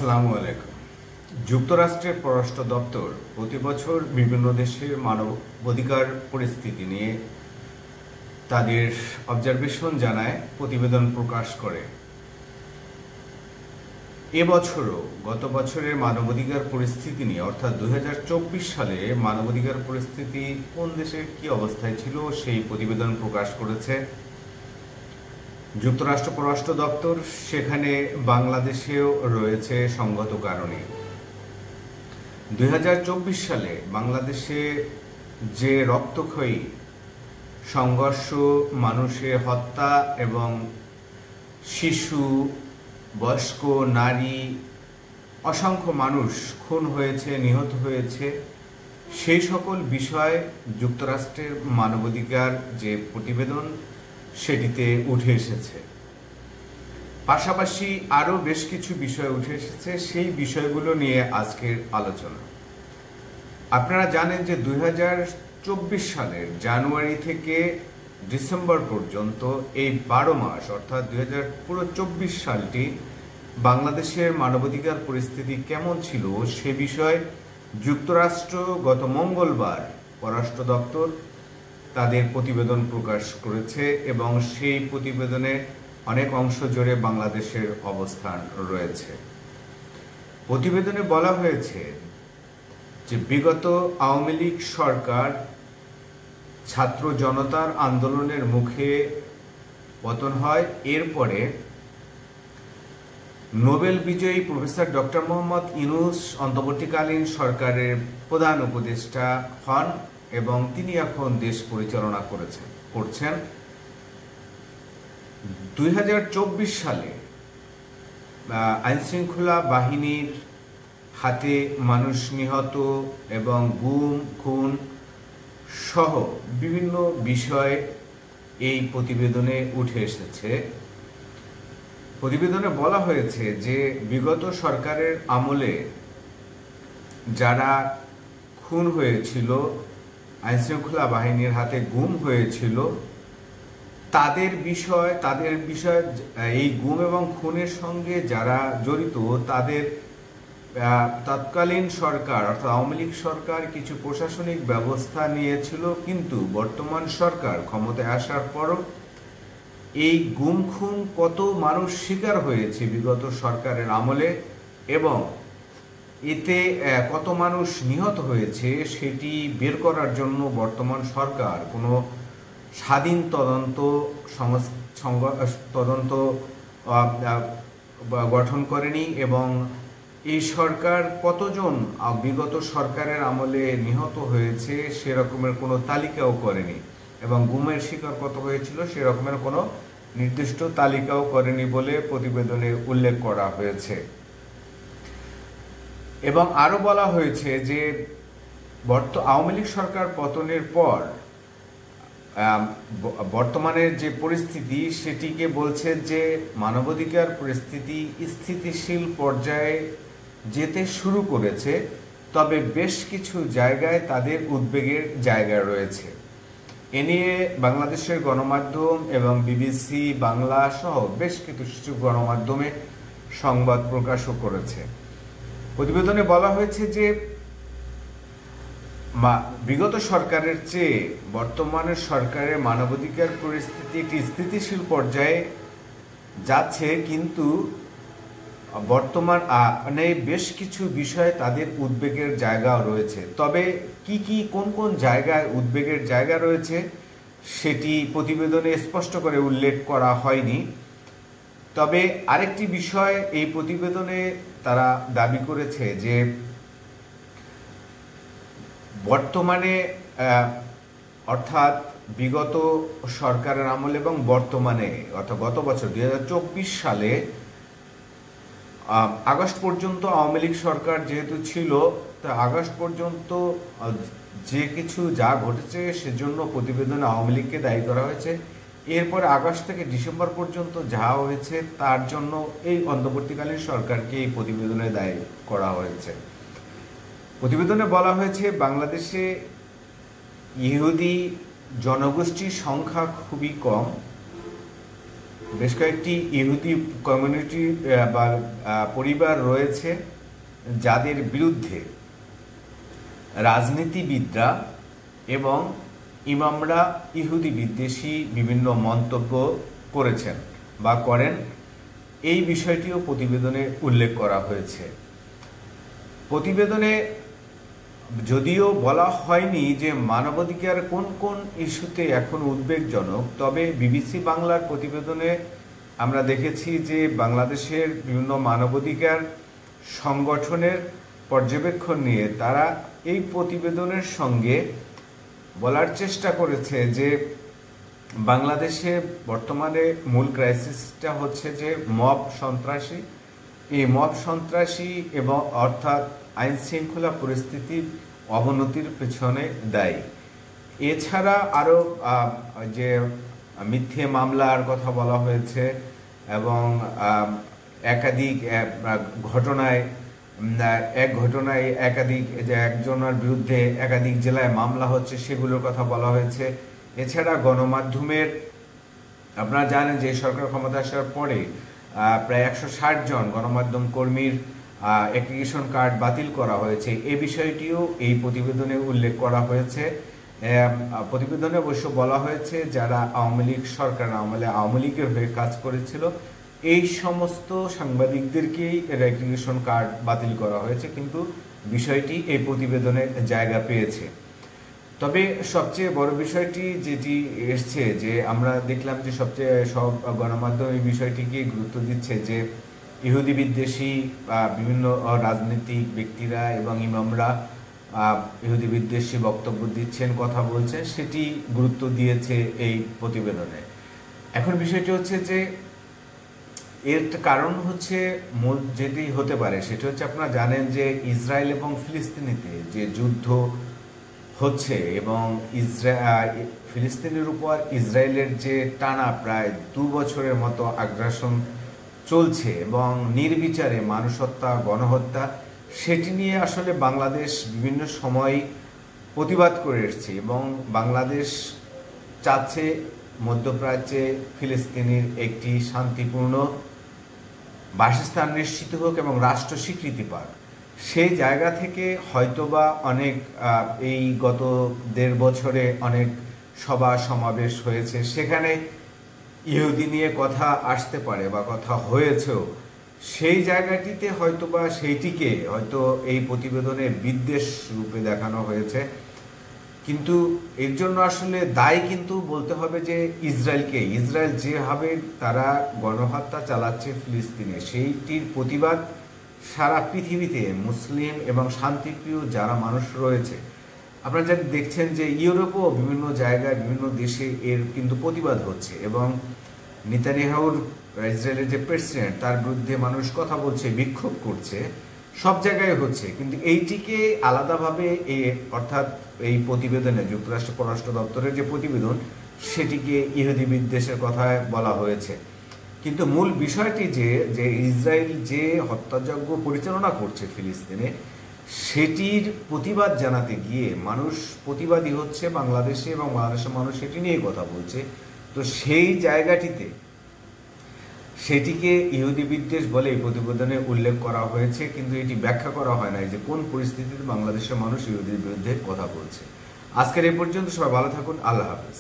আসসালামু আলাইকুম। যুক্তরাষ্ট্রের পররাষ্ট্র দপ্তর প্রতি বছর বিভিন্ন দেশের মানবাধিকার পরিস্থিতি নিয়ে তাদের অবজারভেশন জানায়, প্রতিবেদন প্রকাশ করে। এবছরও গত বছরের মানবাধিকার পরিস্থিতি নিয়ে অর্থাৎ 2024 সালে মানবাধিকার পরিস্থিতি কোন দেশের কি অবস্থায় ছিল সেই প্রতিবেদন প্রকাশ করেছে যুক্তরাষ্ট্র পররাষ্ট্র দপ্তর। সেখানে বাংলাদেশেও রয়েছে সঙ্গত কারণে। 2024 সালে বাংলাদেশে যে রক্তক্ষয়ী সংঘর্ষ, মানুষের হত্যা এবং শিশু, বয়স্ক, নারী, অসংখ্য মানুষ খুন হয়েছে, নিহত হয়েছে, সেই সকল বিষয় যুক্তরাষ্ট্রের মানবাধিকার যে প্রতিবেদন সেটিতে উঠে এসেছে। পাশাপাশি আরও বেশ কিছু বিষয় উঠে এসেছে, সেই বিষয়গুলো নিয়ে আজকের আলোচনা। আপনারা জানেন যে 2024 সালের জানুয়ারি থেকে ডিসেম্বর পর্যন্ত এই 12 মাস অর্থাৎ 2024 সালটি বাংলাদেশের মানবাধিকার পরিস্থিতি কেমন ছিল সে বিষয়ে যুক্তরাষ্ট্র গত মঙ্গলবার পররাষ্ট্র দপ্তর তাদের প্রতিবেদন প্রকাশ করেছে এবং সেই প্রতিবেদনে অনেক অংশ জুড়ে বাংলাদেশের অবস্থান রয়েছে। প্রতিবেদনে বলা হয়েছে যে বিগত আওয়ামী লীগ সরকার ছাত্র জনতার আন্দোলনের মুখে পতন হয়। এরপরে নোবেল বিজয়ী প্রফেসর ডক্টর মোহাম্মদ ইউনূস অন্তর্বর্তীকালীন সরকারের প্রধান উপদেষ্টা হন এবং তিনি এখন দেশ পরিচালনা করছেন। 2024 সালে আইনশৃঙ্খলা বাহিনীর হাতে মানুষ নিহত এবং গুম খুন সহ বিভিন্ন বিষয় এই প্রতিবেদনে উঠে এসেছে। প্রতিবেদনে বলা হয়েছে যে বিগত সরকারের আমলে যারা খুন হয়েছিল, আইনশৃঙ্খলা বাহিনীর হাতে গুম হয়েছিল, তাদের বিষয় এই গুম এবং খুনের সঙ্গে যারা জড়িত তাদের তৎকালীন সরকার অর্থাৎ আওয়ামী লীগ সরকার কিছু প্রশাসনিক ব্যবস্থা নিয়েছিল, কিন্তু বর্তমান সরকার ক্ষমতায় আসার পরও এই গুম খুন কত মানুষ শিকার হয়েছে বিগত সরকারের আমলে এবং এতে কত মানুষ নিহত হয়েছে সেটি বের করার জন্য বর্তমান সরকার কোনো স্বাধীন তদন্ত গঠন করেনি এবং এই সরকার কতজন বিগত সরকারের আমলে নিহত হয়েছে সেরকমের কোনো তালিকাও করেনি এবং গুমের শিকার কত হয়েছিল সেরকমের কোনো নির্দিষ্ট তালিকাও করেনি বলে প্রতিবেদনে উল্লেখ করা হয়েছে। এবং আরও বলা হয়েছে যে আওয়ামী লীগ সরকার পতনের পর বর্তমানের যে পরিস্থিতি সেটিকে বলছে যে মানবাধিকার পরিস্থিতি স্থিতিশীল পর্যায়ে যেতে শুরু করেছে, তবে বেশ কিছু জায়গায় তাদের উদ্বেগের জায়গা রয়েছে। এ নিয়ে বাংলাদেশের গণমাধ্যম এবং বিবিসি বাংলা সহ বেশ কিছু গণমাধ্যমে সংবাদ প্রকাশও করেছে। প্রতিবেদনে বলা হয়েছে যে বিগত সরকারের চেয়ে বর্তমানের সরকারের মানবাধিকার পরিস্থিতি একটি স্থিতিশীল পর্যায়ে যাচ্ছে, কিন্তু বর্তমানে বেশ কিছু বিষয়ে তাদের উদ্বেগের জায়গাও রয়েছে। তবে কোন জায়গায় উদ্বেগের জায়গা রয়েছে সেটি প্রতিবেদনে স্পষ্ট করে উল্লেখ করা হয়নি। তবে আরেকটি বিষয় এই প্রতিবেদনে তারা দাবি করেছে যে বর্তমানে অর্থাৎ বিগত সরকারের আমলে এবং বর্তমানে অর্থাৎ গত বছর 2024 সালে আগস্ট পর্যন্ত আওয়ামী লীগ সরকার যেহেতু ছিল, তা আগস্ট পর্যন্ত যা ঘটেছে সেজন্য প্রতিবেদনে আওয়ামী লীগকে দায়ী করা হয়েছে। এরপর আগস্ট থেকে ডিসেম্বর পর্যন্ত যা হয়েছে তার জন্য এই অন্তর্বর্তীকালীন সরকারকে এই প্রতিবেদনে দায়ী করা হয়েছে। প্রতিবেদনে বলা হয়েছে বাংলাদেশে ইহুদি জনগোষ্ঠীর সংখ্যা খুবই কম বেশ কয়েকটি ইহুদি কমিউনিটি বা পরিবার রয়েছে যাদের বিরুদ্ধে রাজনীতিবিদরা এবং ইমামরা ইহুদি বিদ্বেষী বিভিন্ন মন্তব্য করেছেন বা করেন। এই বিষয়টিও প্রতিবেদনে উল্লেখ করা হয়েছে। প্রতিবেদনে যদিও বলা হয়নি যে মানবাধিকার কোন কোন ইস্যুতে এখন উদ্বেগজনক, তবে বিবিসি বাংলার প্রতিবেদনে আমরা দেখেছি যে বাংলাদেশের বিভিন্ন মানবাধিকার সংগঠনের পর্যবেক্ষণ নিয়ে তারা এই প্রতিবেদনের সঙ্গে বলার চেষ্টা করেছে যে বাংলাদেশে বর্তমানে মূল ক্রাইসিসটা হচ্ছে যে মব সন্ত্রাসী। এই মব সন্ত্রাসী এবং অর্থাৎ আইন শৃঙ্খলা পরিস্থিতির অবনতির পেছনে দায়ী। এছাড়া আরও যে মিথ্যে মামলার কথা বলা হয়েছে এবং একাধিক ঘটনায় একাধিক যে একজনের বিরুদ্ধে একাধিক জেলায় মামলা হচ্ছে সেগুলোর কথা বলা হয়েছে। এছাড়া গণমাধ্যমের, আপনারা জানেন যে সরকার ক্ষমতা আসার পরে প্রায় 160 জন গণমাধ্যম কর্মীর অ্যাক্রিডিটেশন কার্ড বাতিল করা হয়েছে। এই বিষয়টিও এই প্রতিবেদনে উল্লেখ করা হয়েছে। প্রতিবেদনে অবশ্য বলা হয়েছে যারা আওয়ামী লীগ সরকার আমলে আওয়ামী লীগের হয়ে কাজ করেছিল এই সমস্ত সাংবাদিকদেরকেই অ্যাক্রিডিটেশন কার্ড বাতিল করা হয়েছে, কিন্তু বিষয়টি এই প্রতিবেদনে জায়গা পেয়েছে। তবে সবচেয়ে বড় বিষয়টি যেটি এসছে যে আমরা দেখলাম যে সব গণমাধ্যম এই বিষয়টিকে গুরুত্ব দিচ্ছে যে ইহুদি বিদ্বেষী বিভিন্ন রাজনৈতিক ব্যক্তিরা এবং ইমামরা ইহুদি বিদ্বেষী বক্তব্য দিচ্ছেন, কথা বলছেন, সেটি গুরুত্ব দিয়েছে এই প্রতিবেদনে। এখন বিষয়টি হচ্ছে যে এর কারণ হচ্ছে মূল যেটি হতে পারে সেটি হচ্ছে আপনারা জানেন যে ইসরায়েল এবং ফিলিস্তিনিতে যে যুদ্ধ হচ্ছে এবং ফিলিস্তিনের উপর ইসরায়েলের যে টানা প্রায় 2 বছরের মতো আগ্রাসন চলছে এবং নির্বিচারে মানুষ হত্যা, গণহত্যা, সেটি নিয়ে আসলে বাংলাদেশ বিভিন্ন সময় প্রতিবাদ করে এসছে এবং বাংলাদেশ চাচ্ছে মধ্যপ্রাচ্যে ফিলিস্তিনির একটি শান্তিপূর্ণ বাসস্থান নিশ্চিত হোক এবং রাষ্ট্র স্বীকৃতি পাক। সেই জায়গা থেকে হয়তোবা অনেক এই গত 1.5 বছরে অনেক সভা সমাবেশ হয়েছে, সেখানে ইহুদি নিয়ে কথা আসতে পারে বা কথা হয়েছেও। সেই জায়গাটিতে হয়তোবা সেইটিকে হয়তো এই প্রতিবেদনে বিদ্বেষ রূপে দেখানো হয়েছে, কিন্তু এর জন্য আসলে দায় কিন্তু বলতে হবে যে ইসরায়েলকে। ইসরায়েল যেভাবে তারা গণহত্যা চালাচ্ছে ফিলিস্তিনে, সেইটির প্রতিবাদ সারা পৃথিবীতে মুসলিম এবং শান্তিপ্রিয় যারা মানুষ রয়েছে, আপনারা যা দেখছেন যে ইউরোপও বিভিন্ন জায়গায় বিভিন্ন দেশে এর কিন্তু প্রতিবাদ হচ্ছে এবং নেতানিয়াহুর ইসরায়েলের যে প্রেসিডেন্ট তার বিরুদ্ধে মানুষ কথা বলছে, বিক্ষোভ করছে, সব জায়গায় হচ্ছে। কিন্তু এইটিকে আলাদাভাবে অর্থাৎ এই প্রতিবেদনে যুক্তরাষ্ট্র পররাষ্ট্র দপ্তরের যে প্রতিবেদন সেটিকে ইহুদি বিদ্বেষের কথায় বলা হয়েছে, কিন্তু মূল বিষয়টি যে ইসরায়েল যে হত্যাযজ্ঞ পরিচালনা করছে ফিলিস্তিনে সেটির প্রতিবাদ জানাতে গিয়ে মানুষ প্রতিবাদী হচ্ছে বাংলাদেশে এবং বাংলাদেশের মানুষ সেটি নিয়ে কথা বলছে। তো সেই জায়গাটিতে সেটিকে ইহুদি বিদ্বেষ বলে এই প্রতিবেদনে উল্লেখ করা হয়েছে, কিন্তু এটি ব্যাখ্যা করা হয় না যে কোন পরিস্থিতিতে বাংলাদেশের মানুষ ইহুদির বিরুদ্ধে কথা বলছে। আজকের এই পর্যন্ত, সবাই ভালো থাকুন, আল্লাহ হাফেজ।